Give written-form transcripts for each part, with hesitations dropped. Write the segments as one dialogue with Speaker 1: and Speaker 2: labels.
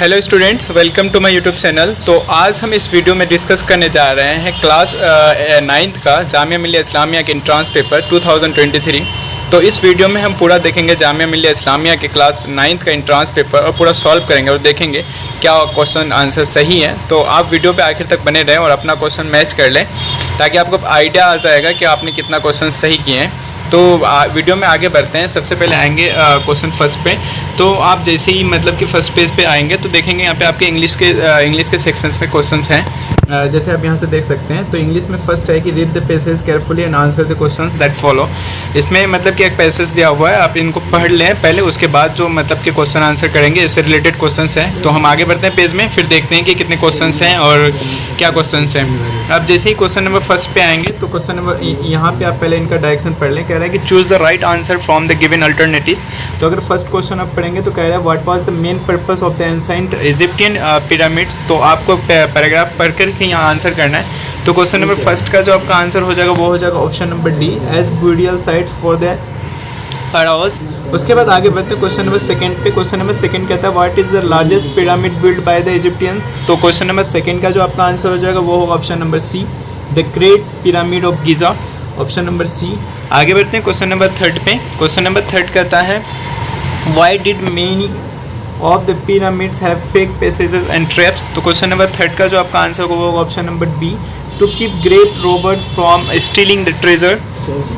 Speaker 1: Hello students, welcome to my YouTube channel. तो आज हम इस वीडियो में डिस्कस करने जा रहे हैं क्लास 9th का जामिया मिलिया इस्लामिया के एंट्रेंस पेपर 2023। तो इस वीडियो में हम पूरा देखेंगे जामिया मिलिया इस्लामिया के क्लास 9th का एंट्रेंस पेपर और पूरा सॉल्व करेंगे और देखेंगे क्या क्वेश्चन आंसर सही है। तो आप वीडियो पे आखिर तक बने रहें और अपना क्वेश्चन मैच कर लें ताकि आपको आइडिया आ जाएगा कि आपने कितना क्वेश्चन सही किए हैं। तो वीडियो में आगे बढ़ते हैं। सबसे पहले आएंगे क्वेश्चन फर्स्ट पे। तो आप जैसे ही मतलब कि फर्स्ट पेज पे आएंगे तो देखेंगे यहाँ पे आपके इंग्लिश के सेक्शंस में क्वेश्चंस हैं। जैसे आप यहाँ से देख सकते हैं। तो इंग्लिश में फर्स्ट है कि read the passage carefully and answer the questions that follow. इसमें मतलब कि एक पैसेज दिया हुआ है, आप इनको पढ़ लें पहले, उसके बाद जो मतलब कि क्वेश्चन आंसर करेंगे इससे रिलेटेड क्वेश्चंस हैं। तो हम आगे बढ़ते हैं पेज में, फिर देखते हैं कि कितने क्वेश्चंस हैं और क्या क्वेश्चंस हैं। आप जैसे ही क्वेश्चन नंबर फर्स्ट पे आएंगे तो क्वेश्चन नंबर यहाँ पे आप पहले इनका डायरेक्शन पढ़ लें। कह रहा है कि choose the right answer from the given alternative. तो अगर फर्स्ट क्वेश्चन आप पढ़ेंगे तो कह रहा है what was the main purpose of the ancient Egyptian pyramids. तो आपको पैराग्राफ पढ़ कर के यहाँ आंसर करना है। तो क्वेश्चन नंबर फर्स्ट का जो आपका आंसर हो जाएगा वो हो जाएगा option number D, as burial sites for the pharaohs। उसके बाद आगे बढ़ते हैं क्वेश्चन नंबर सेकंड पे। क्वेश्चन नंबर सेकंड कहता है what is the largest pyramid build by the Egyptians. तो क्वेश्चन नंबर सेकंड का जो आपका आंसर हो जाएगा वो होगा option number C, the Great Pyramid of Giza, option number C. आगे बढ़ते हैं क्वेश्चन नंबर थर्ड पे। क्वेश्चन नंबर थर्ड कहता है why did many of the pyramids have fake passages and traps. तो क्वेश्चन नंबर थर्ड का जो आपका आंसर होगा वो होगा option number B, to keep great robbers from stealing the treasure.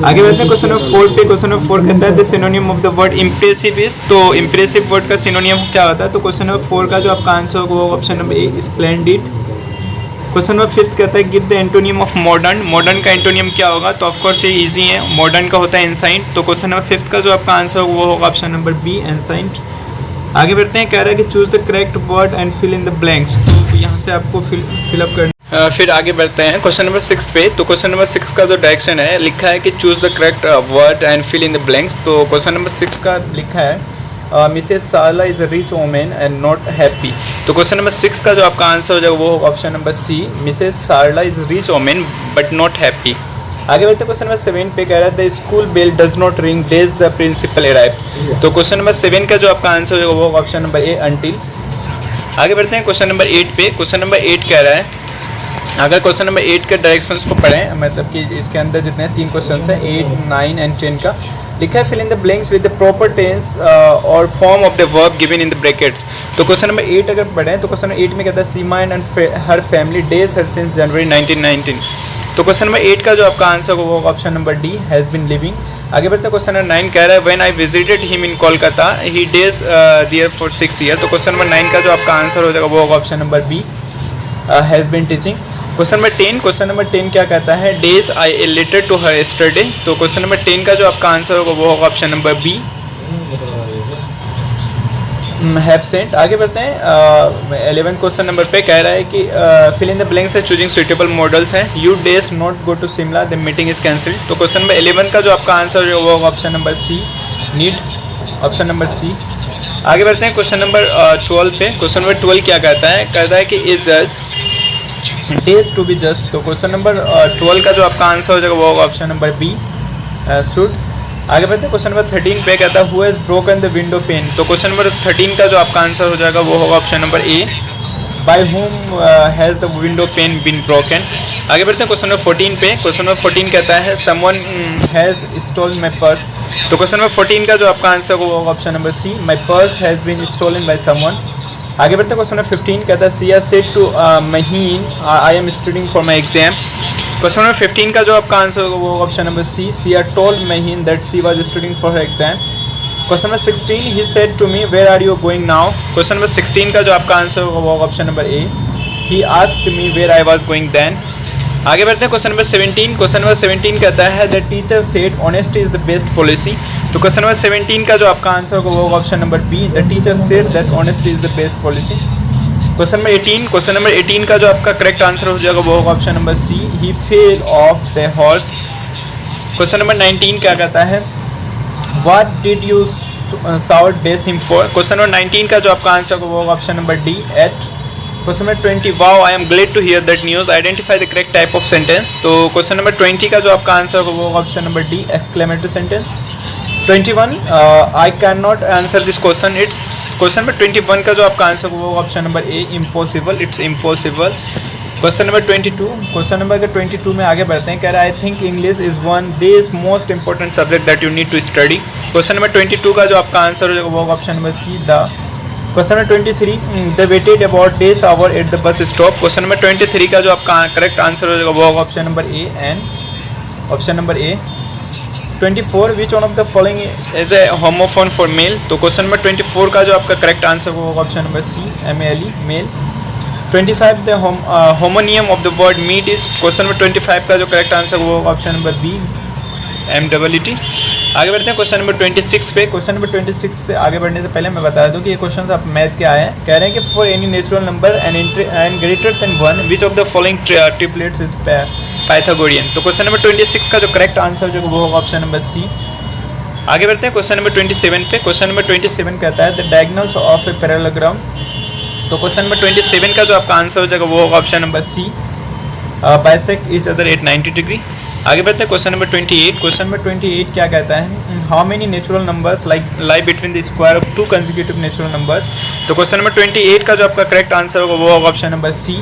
Speaker 1: आगे बढ़ते हैं क्वेश्चन नंबर फोर पे। क्वेश्चन नंबर फोर कहता है the synonym of the word impressive is. तो इम्प्रेसिव वर्ड का सिनोनियम क्या होता है। तो क्वेश्चन नंबर फोर का जो आपका आंसर होगा वो ऑप्शन नंबर ए, स्प्लेंडिड। क्वेश्चन नंबर फिफ्थ कहता है give the antonym of modern. Modern का एंटोनियम क्या होगा। तो ऑफकोर्स ये इजी है, मॉडर्न का होता है एंसाइंट। तो क्वेश्चन नंबर फिफ्थ का जो आपका आंसर होगा वो होगा ऑप्शन नंबर बी, एंसाइंट। आगे बढ़ते हैं, कह रहा है कि choose the correct word and fill in the blanks. तो यहाँ से आपको फिलअप करना। फिर आगे बढ़ते हैं क्वेश्चन नंबर सिक्स पे। तो क्वेश्चन नंबर सिक्स का जो डायरेक्शन है लिखा है कि choose the correct word and fill in the blanks. तो क्वेश्चन नंबर सिक्स का लिखा है Mrs Sarla is a rich women and not happy. तो क्वेश्चन नंबर सिक्स का जो आपका आंसर हो जाएगा वो होगा option number C, Mrs Sarla is rich women but not happy. आगे बढ़ते हैं क्वेश्चन नंबर सेवन पे। कह रहा है the school bell does not ring days the principal arrive. तो क्वेश्चन नंबर सेवन का जो आपका आंसर होगा वो ऑप्शन नंबर ए, अंटिल। आगे बढ़ते हैं क्वेश्चन नंबर एट पे। क्वेश्चन नंबर एट कह रहा है अगर क्वेश्चन नंबर एट के डायरेक्शंस को पढ़ें, मतलब कि इसके अंदर जितने तीन क्वेश्चन हैं 8, 9 एंड 10 का लिखा है fill in the blanks with the proper tense और form of the verb given in the brackets. तो क्वेश्चन नंबर 8 अगर पढ़ें तो क्वेश्चन नंबर 8 में कहता है Seema and her family days her since January 1919। तो क्वेश्चन नंबर 8 का जो आपका आंसर होगा वो option number D, has been living. आगे बढ़ते हैं क्वेश्चन नंबर 9 कह रहा है when I visited him in Kolkata he days there for 6 year. तो क्वेश्चन नंबर 9 का जो आपका आंसर हो जाएगा वो होगा option number B, has been teaching. Question number 10 क्या कहता है days I a letter to her yesterday. तो क्वेश्चन नंबर 10 का जो आपका आंसर होगा वो होगा option number B, have sent. आगे बढ़ते हैं 11 क्वेश्चन नंबर पे। कह रहा है कि फिल इन द ब्लैंक्स है चूजिंग सुटेबल मॉडल्स हैं। You days not go to Shimla the meeting is cancelled. तो क्वेश्चन नंबर 11 का जो आपका आंसर होगा वो होगा option number C, need, option number C. आगे बढ़ते हैं क्वेश्चन नंबर 12 पे। क्वेश्चन नंबर 12 क्या कहता है कि इज जज डेज टू बी जस्ट। तो क्वेश्चन नंबर 12 का जो आपका आंसर हो जाएगा वो होगा ऑप्शन नंबर बी, शुड। आगे बढ़ते हैं क्वेश्चन नंबर 13 पे। कहता है who has broken the window pane. तो क्वेश्चन नंबर 13 का जो आपका आंसर हो जाएगा वो होगा option number A, by whom has the window pane been broken. आगे बढ़ते हैं क्वेश्चन नंबर 14 पे। क्वेश्चन नंबर 14 कहता है someone has stolen my purse. तो क्वेश्चन नंबर 14 का जो आपका आंसर होगा option number C, my purse has been stolen by someone. आगे बढ़ते हैं क्वेश्चन नंबर 15 कहता है Siya said to Mahin I am studying for my exam. Question number 15 का जो आपका आंसर होगा वो option number C, Siya told Mahin that she was studying for her exam. Question number 16 he said to me where are you going now. Question number 16 का जो आपका answer होगा वो option number A, he asked me where I was going then. आगे बढ़ते हैं question number 17। Question number 17 कहता है the teacher said honesty is the best policy. तो क्वेश्चन नंबर 17 का जो आपका आंसर होगा वो option number B, the teacher said that honesty is the best policy. Question number 18 का जो आपका करेक्ट आंसर हो जाएगा वो होगा option number C, he fell off the horse. Question number 19 क्या कहता है what did you sought days him for. Question number 19 का जो आपका आंसर होगा वो होगा option number D, at. Question number 20 wow I am glad to hear that news, identify the correct type of sentence. तो क्वेश्चन नंबर 20 का जो आपका आंसर होगा वो option number D, exclamatory sentence. 21 I can not answer this question, it's question number 21 का जो आपका answer होगा option number A, impossible, it's impossible. Question number 22, question number 22 में आगे बढ़ते हैं। कह रहा है I think English is one this most important subject that you need to study. Question number 22 का जो आपका आंसर हो जाएगा वो option number C, the. Question number 23, the weighted about days hour at the bus stop. Question number 23 का जो आपका correct answer हो जाएगा वो option number A, an, option number A. 24, which one of the following as a homophone for male. तो question number 24 का जो आपका करेक्ट आंसर होगा option number C, MALE, male. 25, the homonym of the word meat is. Question number 25 का जो correct answer होगा option number B, MEET। आगे बढ़ते हैं क्वेश्चन नंबर 26 पे। क्वेश्चन नंबर 26 से आगे बढ़ने से पहले मैं बता दूं कि ये क्वेश्चन आप मैथ के आए हैं। कह रहे हैं कि for any natural number and greater than 1 which of the following triplets is Pythagorean. तो क्वेश्चन नंबर 26 का जो करेक्ट आंसर जो वो होगा ऑप्शन नंबर सी। आगे बढ़ते हैं क्वेश्चन नंबर 27 पे। क्वेश्चन नंबर 27 कहता है the diagonals of a parallelogram. तो क्वेश्चन नंबर 27 का जो आपका आंसर हो जाएगा वो होगा option number C, bisect each other at 90 degree. आगे बढ़ते हैं क्वेश्चन नंबर 28। क्वेश्चन नंबर 28 क्या कहता है, how many natural numbers lie between the square of 2 consecutive natural numbers. तो क्वेश्चन नंबर 28 का जो आपका करेक्ट आंसर होगा वो होगा ऑप्शन नंबर सी,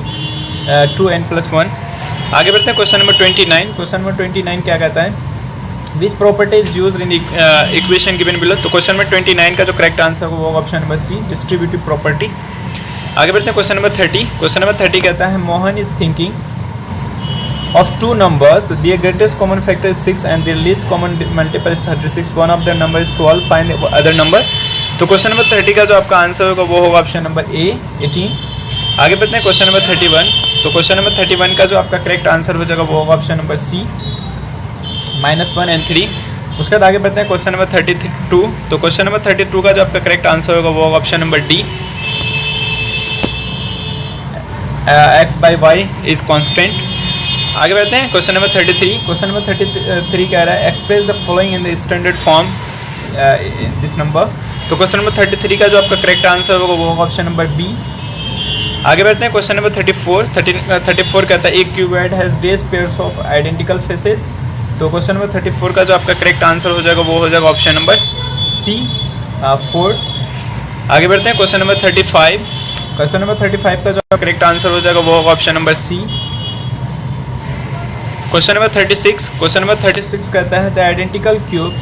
Speaker 1: 2n+1। आगे बढ़ते हैं क्वेश्चन नंबर 29। क्वेश्चन नंबर 29 क्या कहता है, which property is use in equation given below. तो क्वेश्चन नंबर 29 का जो करेक्ट आंसर होगा वो होगा option number C, distributive property. आगे बढ़ते हैं क्वेश्चन नंबर 30। क्वेश्चन नंबर 30 कहता है Mohan is thinking of 2 numbers, their greatest common factor is 6 and their least common multiple is 36, one of their number is 12, find the other number। तो question number 30 का जो आपका answer होगा वो होगा option number ए, 18। आगे बढ़ते हैं क्वेश्चन नंबर 31। तो क्वेश्चन नंबर 31 का जो आपका करेक्ट आंसर हो जाएगा वो होगा ऑप्शन नंबर सी, -1 and 3। उसके बाद आगे बढ़ते हैं क्वेश्चन नंबर 32। तो क्वेश्चन नंबर 32 का जो आपका करेक्ट आंसर होगा वो होगा option number D, x/y is constant. आगे बढ़ते हैं क्वेश्चन नंबर 33। क्वेश्चन नंबर 33 कह रहा है express the following in the standard form this number. तो क्वेश्चन नंबर 33 का जो आपका करेक्ट आंसर होगा वो होगा ऑप्शन नंबर बी। आगे बढ़ते हैं क्वेश्चन नंबर 34 कहता है एक cuboid has base pairs of identical faces. तो क्वेश्चन नंबर 34 का जो आपका करेक्ट आंसर हो जाएगा वो हो जाएगा ऑप्शन नंबर सी, 4। आगे बढ़ते हैं क्वेश्चन नंबर 35। क्वेश्चन नंबर 35 का जो करेक्ट आंसर हो जाएगा वो होगा option number C. Question number 36। Question number 36 कहता है the identical cubes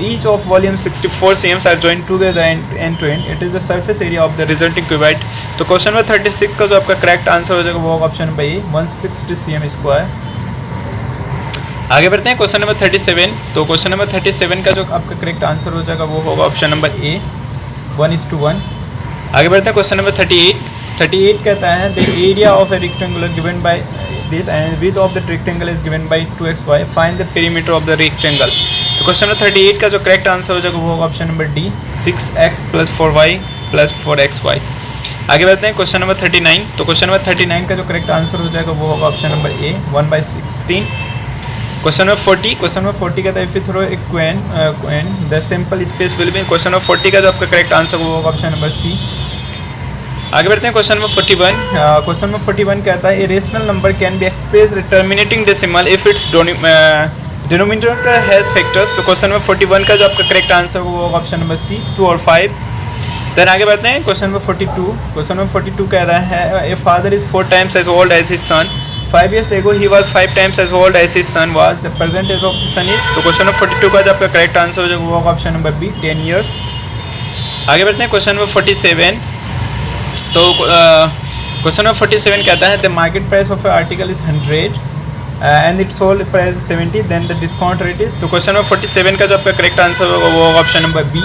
Speaker 1: each of volume 64 cm are joined together end to end, it is the surface area of the resulting cuboid. तो question number 36 का जो आपका correct answer हो जाएगा वो option number ए, 160 cm²। आगे बढ़ते हैं क्वेश्चन नंबर 37। तो क्वेश्चन नंबर 37 का जो आपका करेक्ट आंसर हो जाएगा वो होगा ऑप्शन नंबर ए, 1:1। आगे बढ़ते हैं क्वेश्चन नंबर 38 कहता है the area of A rectangular given by this and width of the rectangle is given by 2xy, find the perimeter of the rectangle। तो क्वेश्चन नंबर 38 का जो करेक्ट आंसर हो जाएगा वो होगा option number D, 6x + 4y + 4xy। आगे बढ़ते हैं क्वेश्चन नंबर 39। तो क्वेश्चन नंबर 39 का जो करेक्ट आंसर हो जाएगा वो होगा option number A, 1/16। Question number 40। Question number 40 कहता है if you throw a coin the simple space will be. Question number 40 का जो आपका करेक्ट आंसर वो होगा ऑप्शन नंबर सी। आगे बढ़ते हैं क्वेश्चन नंबर 41। क्वेश्चन नंबर 41 कहता है a rational number can be expressed terminating decimal if it's denominator has factors. तो क्वेश्चन नंबर 41 का जो आपका करेक्ट आंसर वो होगा ऑप्शन नंबर सी, 2 और 5। देन आगे बढ़ते हैं क्वेश्चन नंबर 42। क्वेश्चन नंबर 42 कह रहा है a father is 4 times as old as his son, 5 years ago he was 5 times as old as his son was, the present age of the son is। तो question number 42 का जो आपका correct answer हो जाएगा वो होगा option number B, 10 years। आगे बढ़ते हैं क्वेश्चन नंबर 47। तो क्वेश्चन नंबर 47 कहता है the market price of article is 100 and it's sold price 70, then the discount rate is. तो क्वेश्चन नंबर 47 का जो आपका करेक्ट आंसर होगा वो होगा ऑप्शन नंबर बी,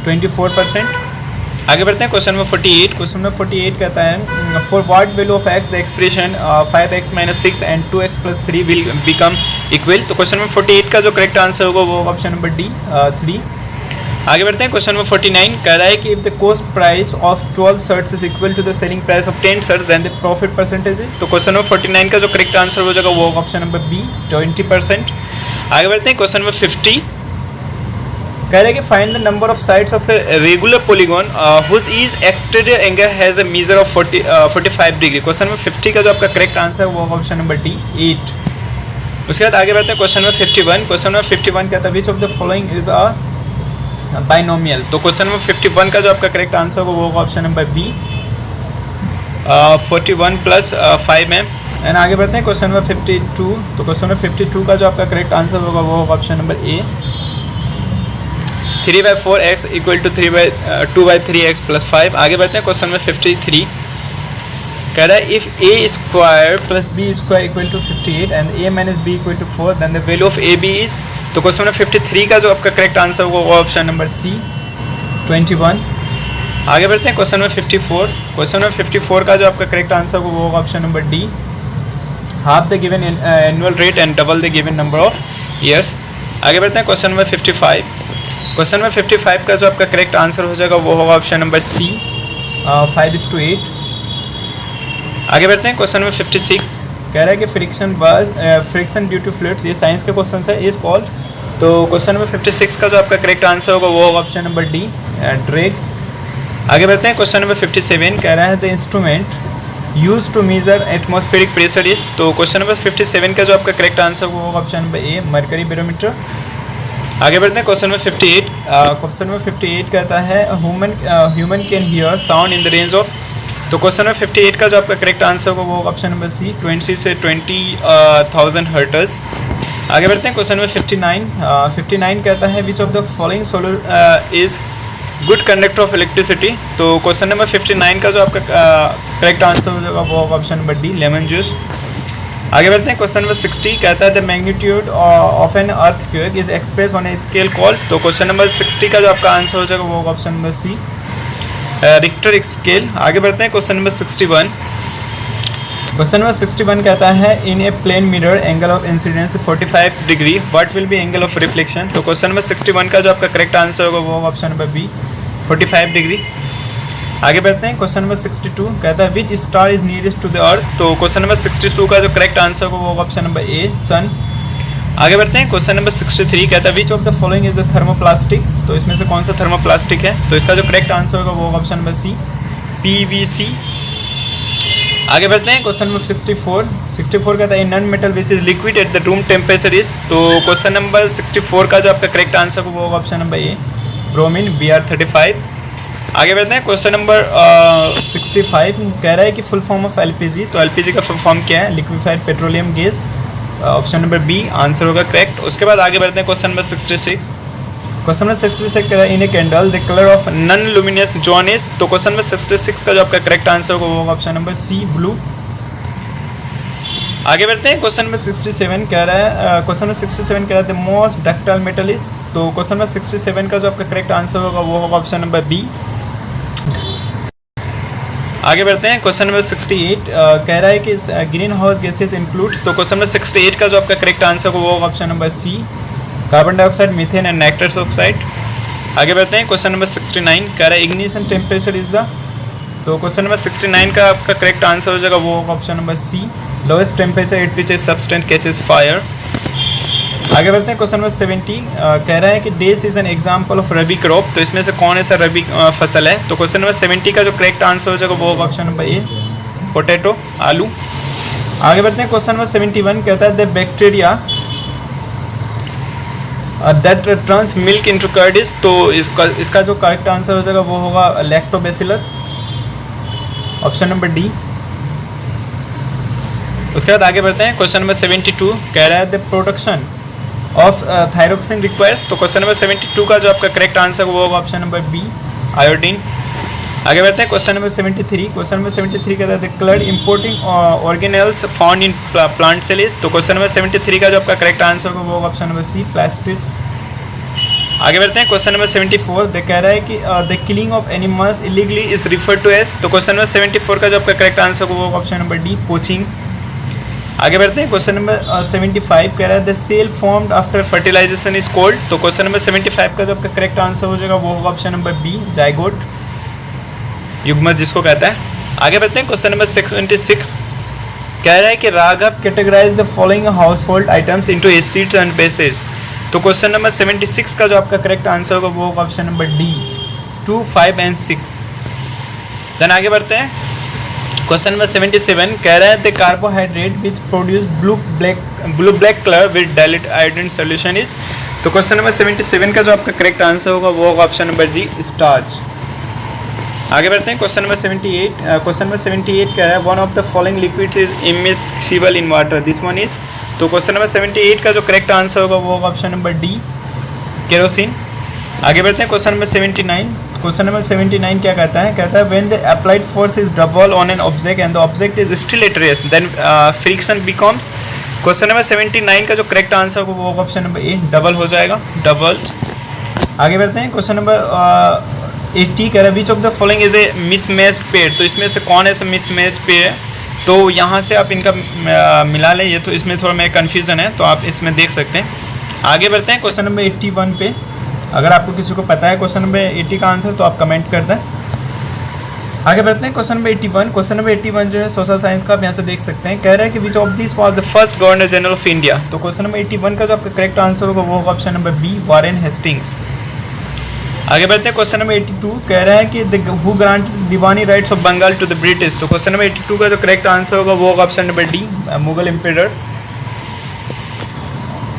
Speaker 1: 24%। आगे बढ़ते हैं क्वेश्चन नंबर 48। क्वेश्चन नंबर 48 कहता है for what value of x the expression 5x - 6 and 2x + 3 will become equal. तो क्वेश्चन नंबर 48 का जो करेक्ट आंसर होगा वो होगा ऑप्शन नंबर डी, 3। आगे बढ़ते हैं क्वेश्चन नंबर 49 कह रहा है कि if the cost price of 12 shirts is equal to the selling price of 10 shirts then the profit percentage is. तो क्वेश्चन नंबर 49 का जो करेक्ट आंसर हो जाएगा वो होगा ऑप्शन नंबर बी, 20%। आगे बढ़ते हैं क्वेश्चन नंबर 50। कह रहा है कि find the number of sides of a regular polygon whose each exterior angle has a measure of 45 degree. Question number 50 का जो आपका करेक्ट आंसर है वो होगा ऑप्शन नंबर डी, 8। उसके बाद आगे बढ़ते हैं क्वेश्चन नंबर 51। क्वेश्चन नंबर 51 कहता है which of the following is a binomial. तो क्वेश्चन नंबर 51 का जो आपका करेक्ट आंसर होगा वो होगा ऑप्शन नंबर बी 41 + 5 है। एंड आगे बढ़ते हैं क्वेश्चन नंबर 52। तो क्वेश्चन नंबर 52 का जो आपका करेक्ट आंसर होगा वो होगा ऑप्शन नंबर ए 3/4x = 2/3x + 5। आगे बढ़ते हैं क्वेश्चन नंबर 53। कह रहा है if a² + b² = 58 and a - b = 4 then the value of A B is. तो क्वेश्चन नंबर 53 का जो आपका करेक्ट आंसर होगा वो ऑप्शन नंबर सी 21। आगे बढ़ते हैं क्वेश्चन नंबर 54। क्वेश्चन नंबर 54 का जो आपका करेक्ट आंसर होगा वो होगा option number D half the given annual rate and double the given number of years. आगे बढ़ते हैं क्वेश्चन नंबर 55। क्वेश्चन नंबर 55 का जो आपका करेक्ट आंसर हो जाएगा वो होगा ऑप्शन नंबर सी 5:8। आगे बढ़ते हैं क्वेश्चन नंबर 56। कह रहा है कि फ्रिक्शन ड्यू टू फ्लूइड्स, ये साइंस के क्वेश्चन है, इज कॉल्ड। तो क्वेश्चन नंबर 56 का जो आपका करेक्ट आंसर होगा वो होगा ऑप्शन नंबर डी ड्रैग। आगे बढ़ते हैं क्वेश्चन नंबर 57। कह रहा है the instrument use to measure atmospheric pressure is. तो क्वेश्चन नंबर 57 का जो आपका करेक्ट आंसर होगा वो होगा option number A mercury barometer. आगे बढ़ते हैं क्वेश्चन नंबर 58। क्वेश्चन नंबर 58 कहता है human can hear sound in the range of. तो क्वेश्चन नंबर 58 का जो आपका करेक्ट आंसर होगा वो होगा ऑप्शन नंबर सी 20 से 20,000 हर्ट्ज। आगे बढ़ते हैं क्वेश्चन नंबर 59 कहता है which of the following solar is good conductor of electricity. तो क्वेश्चन नंबर 59 का जो आपका करेक्ट आंसर हो जाएगा वो होगा option number D lemon juice. आगे बढ़ते हैं क्वेश्चन नंबर 60 कहता है the magnitude of an earthquake is express on a scale called. तो क्वेश्चन नंबर 60 का जो आपका आंसर हो जाएगा वो होगा option number C Richter scale. आगे बढ़ते हैं क्वेश्चन नंबर 61। क्वेश्चन नंबर 61 कहता है in a plane mirror angle of incidence 45 degree what will be angle of reflection. तो क्वेश्चन नंबर 61 का जो आपका करेक्ट आंसर होगा वो होगा ऑप्शन नंबर बी 45 डिग्री। आगे बढ़ते हैं क्वेश्चन नंबर 62 कहता है which star is nearest to the earth. तो क्वेश्चन नंबर 62 का जो करेक्ट आंसर होगा वो होगा ऑप्शन नंबर ए सन। आगे बढ़ते हैं क्वेश्चन नंबर 63 कहता है which of the following is the thermoplastic. तो इसमें से कौन सा थर्मोप्लास्टिक है। तो इसका जो करेक्ट आंसर होगा वो होगा ऑप्शन नंबर सी PVC। आगे बढ़ते हैं क्वेश्चन नंबर 64 कहता है non metal which is liquid at the room temperature is. तो क्वेश्चन नंबर 64 का जो आपका करेक्ट आंसर होगा वो होगा ऑप्शन नंबर ए ब्रोमीन Br35। आगे बढ़ते हैं क्वेश्चन नंबर 65 कह रहा है कि फुल फॉर्म ऑफ LPG। तो LPG का फुल फॉर्म क्या है liquefied petroleum gas. Option number B answer होगा करेक्ट। उसके बाद आगे बढ़ते हैं क्वेश्चन नंबर 66। क्वेश्चन नंबर 66 कह रहा है in a candle the colour of non luminous zone is. तो क्वेश्चन नंबर 66 का जो आपका करेक्ट आंसर होगा वो होगा ऑप्शन नंबर सी ब्लू। आगे बढ़ते हैं क्वेश्चन नंबर 67 कह रहा है क्वेश्चन नंबर 67 कह रहा है the most ductile metal is. तो क्वेश्चन नंबर 67 का जो आपका करेक्ट आंसर होगा वो होगा ऑप्शन नंबर बी। आगे बढ़ते हैं क्वेश्चन नंबर 68 कह रहा है कि ग्रीन हाउस गैसेस इंक्लूड्स। तो क्वेश्चन नंबर 68 का जो आपका करेक्ट आंसर होगा वो होगा option number C carbon dioxide methane and nitrous oxide. आगे बढ़ते हैं क्वेश्चन नंबर 69 कह रहा है इग्निशन टेम्परेचर इज द। तो क्वेश्चन नंबर 69 का आपका करेक्ट आंसर हो जाएगा वो होगा option number C lowest temperature at which a substance catches fire. आगे बढ़ते हैं क्वेश्चन नंबर 70 कह रहा है कि days is an example of rabi crop. तो इसमें से कौन ऐसा रबी फसल है। तो क्वेश्चन नंबर 70 का जो करेक्ट आंसर हो जाएगा वो होगा ऑप्शन नंबर ए पोटैटो आलू। आगे बढ़ते हैं क्वेश्चन नंबर 71 कहता है the bacteria that turns milk into curd is. तो इसका जो करेक्ट आंसर हो जाएगा वो होगा लैक्टोबैसिलस ऑप्शन नंबर डी। उसके बाद आगे बढ़ते हैं क्वेश्चन नंबर 72 कह रहा है the production of thyroxine requires. तो क्वेश्चन नंबर 72 का जो आपका करेक्ट आंसर वो होगा ऑप्शन नंबर बी आयोडीन। आगे बढ़ते हैं क्वेश्चन नंबर 73। क्वेश्चन नंबर 73 कहता है the coloured importing organelles found in plant cells. तो क्वेश्चन नंबर 73 का जो आपका करेक्ट आंसर होगा वो होगा ऑप्शन नंबर सी प्लास्टिड्स। आगे बढ़ते हैं क्वेश्चन नंबर 74 कह रहा है कि the killing of animals illegally is referred to as. तो क्वेश्चन नंबर 74 का जो आपका करेक्ट आंसर होगा वो होगा ऑप्शन नंबर डी पोचिंग। आगे बढ़ते हैं क्वेश्चन नंबर 75 कह रहा है the cell formed after fertilization is called. तो क्वेश्चन नंबर 75 का जो आपका करेक्ट आंसर हो जाएगा वो होगा ऑप्शन नंबर बी जाइगोट युग्मज जिसको कहता है। आगे बढ़ते हैं क्वेश्चन नंबर 76 कह रहा है कि Raghav categorize the following household items into acids and bases. तो क्वेश्चन नंबर 76 का जो आपका करेक्ट आंसर होगा वो होगा option number D 2, 5 and 6। Then आगे बढ़ते हैं क्वेश्चन नंबर 77 कह रहे हैं the carbohydrate which produce blue black colour with dilute iodine solution is. तो क्वेश्चन नंबर 77 का जो आपका करेक्ट आंसर होगा वो होगा ऑप्शन नंबर जी, स्टार्च। आगे बढ़ते हैं क्वेश्चन नंबर 78। क्वेश्चन नंबर 78 कह रहा है one of the following liquids is immiscible in water, this one is. तो क्वेश्चन नंबर 78 का जो करेक्ट आंसर होगा वो होगा ऑप्शन नंबर डी, केरोसिन। आगे बढ़ते हैं क्वेश्चन नंबर 79। क्वेश्चन नंबर 79 क्या कहता है when the applied force is double on an object and the object is still at rest then friction becomes. Question number 79 का जो करेक्ट आंसर होगा वो होगा ऑप्शन नंबर ए, डबल हो जाएगा, डबल। आगे बढ़ते हैं क्वेश्चन नंबर 80 कह रहा है which of the following is a mismatched pair. तो इसमें से कौन ऐसा मिसमैच्ड पेयर है, तो यहाँ से आप इनका मिला लें, ये तो इसमें थोड़ा मेरा कन्फ्यूज़न है तो आप इसमें देख सकते हैं। आगे बढ़ते हैं क्वेश्चन नंबर 81 पे। अगर आपको किसी को पता है क्वेश्चन नंबर 80 का आंसर तो आप कमेंट कर दें। आगे बढ़ते हैं क्वेश्चन नंबर 81। क्वेश्चन नंबर 81 जो है सोशल साइंस का, आप यहाँ से देख सकते हैं। कह रहा है कि which of this was the first governor general of India. तो क्वेश्चन नंबर 81 का जो आपका करेक्ट आंसर होगा वो होगा option number B, Warren Hastings. आगे बढ़ते हैं क्वेश्चन नंबर 82। कह रहा है कि who granted Diwani rights of Bengal to the British. तो क्वेश्चन नंबर 82 का जो करेक्ट आंसर होगा वो होगा option number D, Mughal emperor.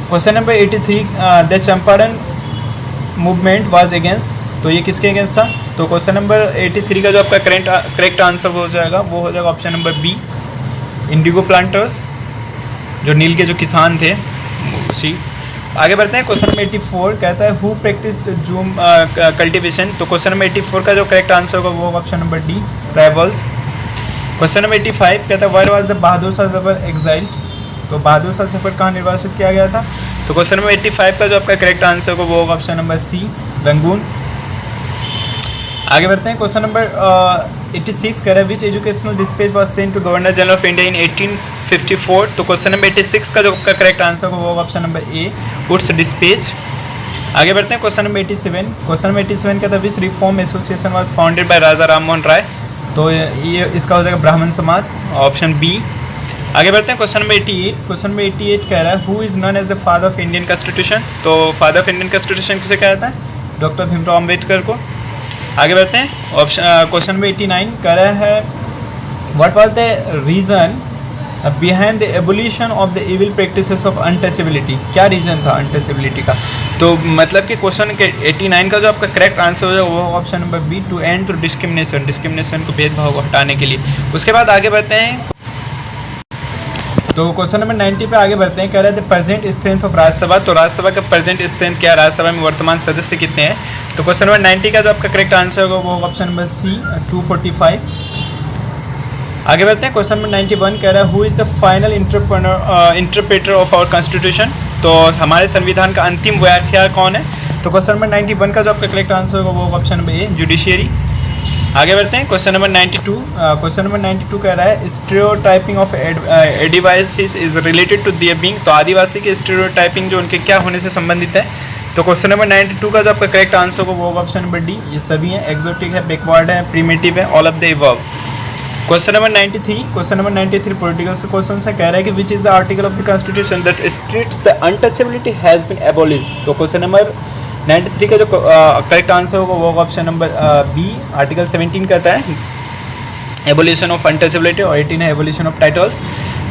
Speaker 1: Question number 83 the Champaran movement was against. तो ये किसके अगेंस्ट था। तो क्वेश्चन नंबर 83 का जो आपका करेक्ट आंसर हो जाएगा वो हो जाएगा option number B, indigo planters, जो नील के जो किसान थे उसी। आगे बढ़ते हैं क्वेश्चन नंबर 84 कहता है हु प्रैक्टिस जूम कल्टिवेशन। तो क्वेश्चन नंबर 84 का जो करेक्ट आंसर होगा वो option number D, tribals. Question number 85 कहता है where was the Bahadur Shah Zafar exiled. तो बहादुर शाह जफर कहाँ निर्वासित किया गया था। तो क्वेश्चन नंबर 85 का जो आपका करेक्ट आंसर होगा वो होगा ऑप्शन नंबर सी, रंगून। आगे बढ़ते हैं क्वेश्चन नंबर 86 कह रहा है which educational dispatch was sent to governor general of India in 1854। तो क्वेश्चन नंबर 86 का जो आपका करेक्ट आंसर होगा वो होगा option number A, Wood's despatch. आगे बढ़ते हैं क्वेश्चन नंबर 87। क्वेश्चन नंबर 87 कहता है which reform association was founded by Raja Ram Mohan Roy. तो ये इसका हो जाएगा ब्राह्मण समाज, ऑप्शन बी। आगे बढ़ते हैं क्वेश्चन नंबर 88। क्वेश्चन नंबर 88 कह रहा है who is known as the father of Indian constitution. तो फादर ऑफ इंडियन कॉन्स्टिट्यूशन किसे कहता है, डॉक्टर भीमराव अम्बेडकर को। आगे बढ़ते हैं ऑप्शन क्वेश्चन नंबर 89 कह रहा है what was the reason behind the abolition of the evil practices of untouchability. क्या रीज़न था अनटचेबिलिटी का। तो मतलब कि क्वेश्चन के 89 का जो आपका करेक्ट आंसर हो जाएगा वो option number B, to end to discrimination, discrimination को, भेदभाव को हटाने के लिए। उसके बाद आगे बढ़ते हैं तो क्वेश्चन नंबर 90 पे आगे बढ़ते हैं। कह रहे थे प्रेजेंट स्ट्रेंथ ऑफ राज्यसभा। तो राज्यसभा का प्रेजेंट स्ट्रेंथ क्या है, राज्यसभा में वर्तमान सदस्य कितने हैं। तो क्वेश्चन नंबर 90 का जो आपका करेक्ट आंसर होगा वो ऑप्शन नंबर सी, 245। आगे बढ़ते हैं क्वेश्चन नंबर 91 कह रहा है who is the final interpreter of our constitution. तो हमारे संविधान का अंतिम व्याख्या कौन है। तो क्वेश्चन नंबर 91 का जो आपका करेक्ट आंसर होगा वो ऑप्शन नंबर ए, जुडिशियरी। आगे बढ़ते हैं क्वेश्चन नंबर 92। क्वेश्चन नंबर 92 कह रहा है stereotyping of adivasis is related to their being. तो आदिवासी के स्टीरियोटाइपिंग जो उनके क्या होने से संबंधित है। तो क्वेश्चन नंबर 92 का जो आपका करेक्ट आंसर होगा वो ऑप्शन नंबर डी, ये सभी हैं, एक्सोटिक है, बैकवर्ड है, प्रीमिटिव है, all of the above. Question number 93। Question number 93 political से क्वेश्चन से कह रहा है कि which is the article of the constitution that states the untouchability has been abolished. तो क्वेश्चन नंबर 93 का जो करेक्ट आंसर होगा वो ऑप्शन नंबर बी, आर्टिकल 17 कहता है एबोलिशन ऑफ अनटचेबिलिटी और 18 है एबोलिशन ऑफ टाइटल्स।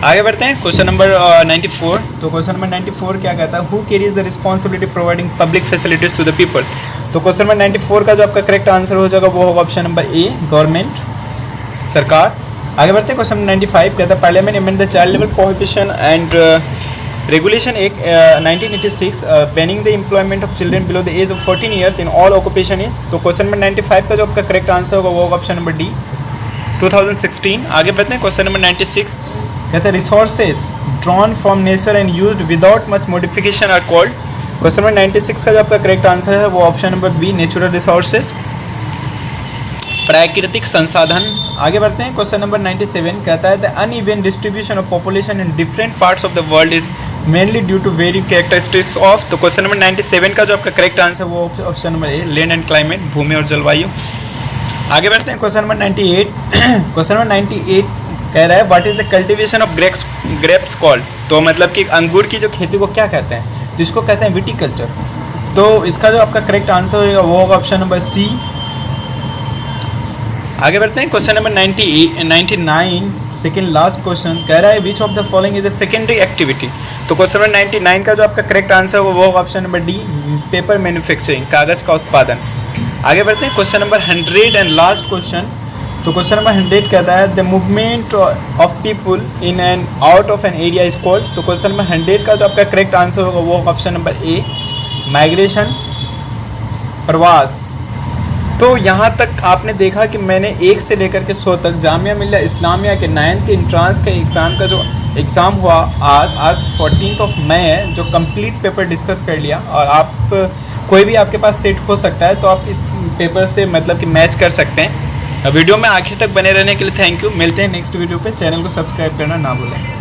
Speaker 1: आगे बढ़ते हैं क्वेश्चन नंबर 94। तो क्वेश्चन नंबर 94 क्या कहता है who carries the responsibility providing public facilities to the people. तो क्वेश्चन नंबर 94 का जो आपका करेक्ट आंसर हो जाएगा वो होगा ऑप्शन नंबर ए, गवर्नमेंट, सरकार। आगे बढ़ते हैं क्वेश्चन नंबर 95 कहता है parliament amend the child labour prohibition and regulation act 1986 banning the employment of children below the age of 14 years in all occupation is. तो क्वेश्चन नंबर 95 का जो आपका करेक्ट आंसर होगा वो ऑप्शन नंबर डी, 2016। आगे बढ़ते हैं क्वेश्चन नंबर 96 कहते हैं resources drawn from nature and used without much modification are called. Question number 96 का जो आपका करेक्ट आंसर है वो option number B, natural resources, प्राकृतिक संसाधन। आगे बढ़ते हैं क्वेश्चन नंबर 97 कहता है the uneven distribution of population in different parts of the world is mainly due to varied characteristics of. तो क्वेश्चन नंबर 97 का जो आपका करेक्ट आंसर वो option number A, land and climate, भूमि और जलवायु। आगे बढ़ते हैं क्वेश्चन नंबर 98। क्वेश्चन नंबर 98 कह रहा है what is the cultivation of grapes called. तो मतलब कि अंगूर की जो खेती को क्या कहते हैं, तो इसको कहते हैं विटिकल्चर। तो इसका जो आपका करेक्ट आंसर होगा वो होगा ऑप्शन नंबर सी, आगे बढ़ते हैं question number 99 second last question कह रहा है which of the following is a secondary activity. तो क्वेश्चन नंबर 99 का जो आपका करेक्ट आंसर वो option number D, paper manufacturing, कागज़ का उत्पादन। आगे बढ़ते हैं question number 100 and last question. तो क्वेश्चन नंबर 100 कहता है the movement of people in and out of an area is called. तो क्वेश्चन नंबर 100 का जो आपका करेक्ट आंसर होगा वो ऑप्शन नंबर ए, माइग्रेशन, प्रवास। तो यहाँ तक आपने देखा कि मैंने 1 से लेकर के 100 तक जामिया मिल्लिया इस्लामिया के 9th के इंट्रांस के एग्ज़ाम का जो एग्ज़ाम हुआ आज 14 मई है, जो कंप्लीट पेपर डिस्कस कर लिया। और आप कोई भी आपके पास सेट हो सकता है, तो आप इस पेपर से मतलब कि मैच कर सकते हैं। वीडियो में आखिर तक बने रहने के लिए थैंक यू। मिलते हैं नेक्स्ट वीडियो पे। चैनल को सब्सक्राइब करना ना भूलें।